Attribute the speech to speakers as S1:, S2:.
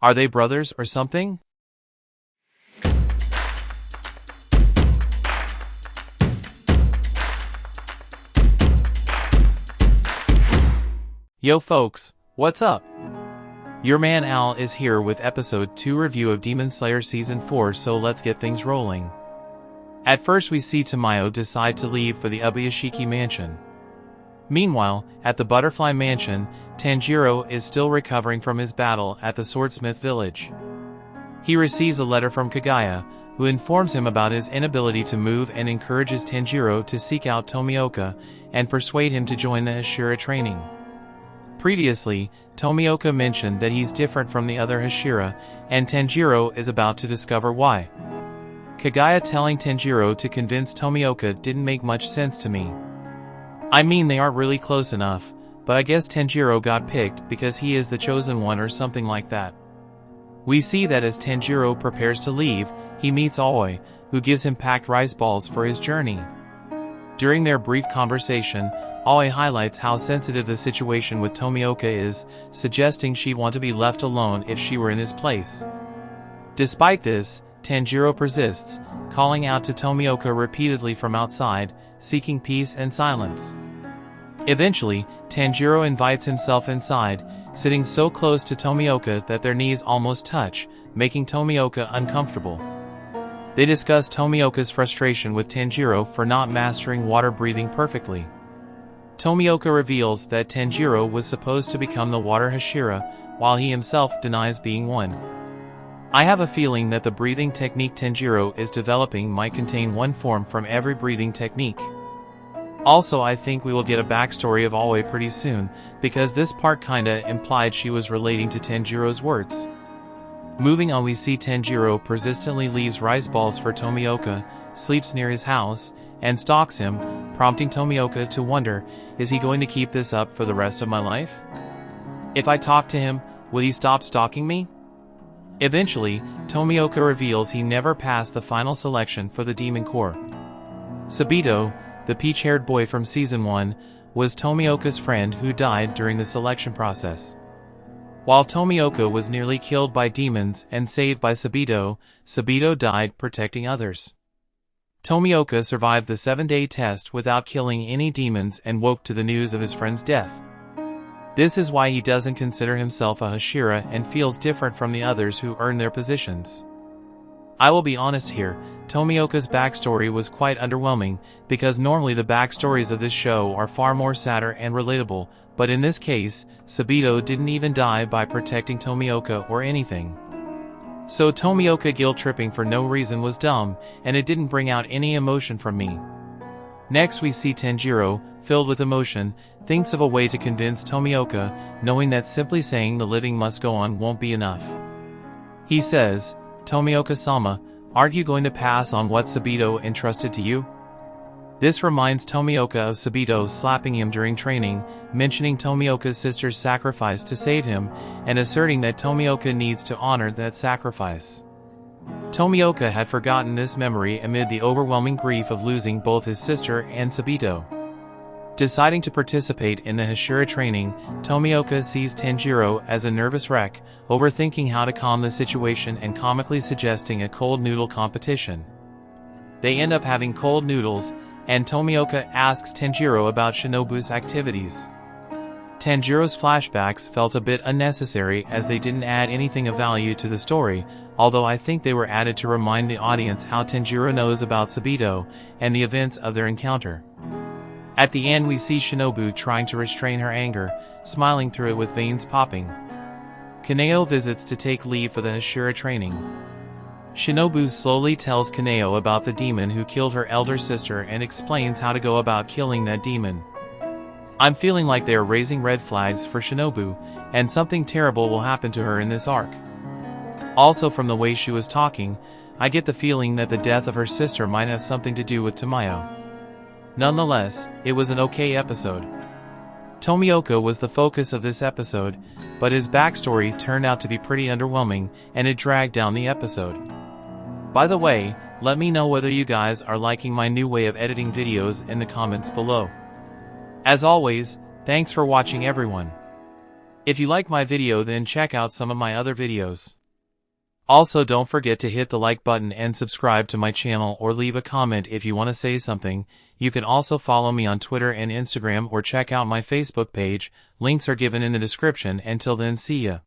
S1: Are they brothers or something? Yo folks, what's up? Your man Al is here with episode 2 review of Demon Slayer season 4, so let's get things rolling. At first we see Tamayo decide to leave for the Ubuyashiki mansion. Meanwhile, at the Butterfly Mansion, Tanjiro is still recovering from his battle at the Swordsmith village. He receives a letter from Kaguya, who informs him about his inability to move and encourages Tanjiro to seek out Tomioka and persuade him to join the Hashira training. Previously, Tomioka mentioned that he's different from the other Hashira, and Tanjiro is about to discover why. Kaguya telling Tanjiro to convince Tomioka didn't make much sense to me. I mean, they aren't really close enough, but I guess Tanjiro got picked because he is the chosen one or something like that. We see that as Tanjiro prepares to leave, he meets Aoi, who gives him packed rice balls for his journey. During their brief conversation, Aoi highlights how sensitive the situation with Tomioka is, suggesting she'd want to be left alone if she were in his place. Despite this, Tanjiro persists, calling out to Tomioka repeatedly from outside, seeking peace and silence. Eventually, Tanjiro invites himself inside, sitting so close to Tomioka that their knees almost touch, making Tomioka uncomfortable. They discuss Tomioka's frustration with Tanjiro for not mastering water breathing perfectly. Tomioka reveals that Tanjiro was supposed to become the Water Hashira, while he himself denies being one. I have a feeling that the breathing technique Tanjiro is developing might contain one form from every breathing technique. Also, I think we will get a backstory of Aoi pretty soon, because this part kinda implied she was relating to Tanjiro's words. Moving on, we see Tanjiro persistently leaves rice balls for Tomioka, sleeps near his house, and stalks him, prompting Tomioka to wonder, is he going to keep this up for the rest of my life? If I talk to him, will he stop stalking me? Eventually, Tomioka reveals he never passed the final selection for the Demon Corps. Sabito, the peach-haired boy from season 1, was Tomioka's friend who died during the selection process. While Tomioka was nearly killed by demons and saved by Sabito, Sabito died protecting others. Tomioka survived the 7-day test without killing any demons and woke to the news of his friend's death. This is why he doesn't consider himself a Hashira and feels different from the others who earn their positions. I will be honest here, Tomioka's backstory was quite underwhelming, because normally the backstories of this show are far more sadder and relatable, but in this case, Sabito didn't even die by protecting Tomioka or anything. So Tomioka guilt-tripping for no reason was dumb, and it didn't bring out any emotion from me. Next we see Tanjiro, filled with emotion, thinks of a way to convince Tomioka, knowing that simply saying the living must go on won't be enough. He says, "Tomioka-sama, aren't you going to pass on what Sabito entrusted to you?" This reminds Tomioka of Sabito slapping him during training, mentioning Tomioka's sister's sacrifice to save him, and asserting that Tomioka needs to honor that sacrifice. Tomioka had forgotten this memory amid the overwhelming grief of losing both his sister and Sabito. Deciding to participate in the Hashira training, Tomioka sees Tanjiro as a nervous wreck, overthinking how to calm the situation and comically suggesting a cold noodle competition. They end up having cold noodles, and Tomioka asks Tanjiro about Shinobu's activities. Tanjiro's flashbacks felt a bit unnecessary as they didn't add anything of value to the story, although I think they were added to remind the audience how Tanjiro knows about Sabito and the events of their encounter. At the end we see Shinobu trying to restrain her anger, smiling through it with veins popping. Kaneo visits to take leave for the Hashira training. Shinobu slowly tells Kaneo about the demon who killed her elder sister and explains how to go about killing that demon. I'm feeling like they are raising red flags for Shinobu, and something terrible will happen to her in this arc. Also, from the way she was talking, I get the feeling that the death of her sister might have something to do with Tamayo. Nonetheless, it was an okay episode. Tomioka was the focus of this episode, but his backstory turned out to be pretty underwhelming, and it dragged down the episode. By the way, let me know whether you guys are liking my new way of editing videos in the comments below. As always, thanks for watching everyone. If you like my video, then check out some of my other videos. Also, don't forget to hit the like button and subscribe to my channel, or leave a comment if you want to say something. You can also follow me on Twitter and Instagram, or check out my Facebook page. Links are given in the description. Until then, see ya.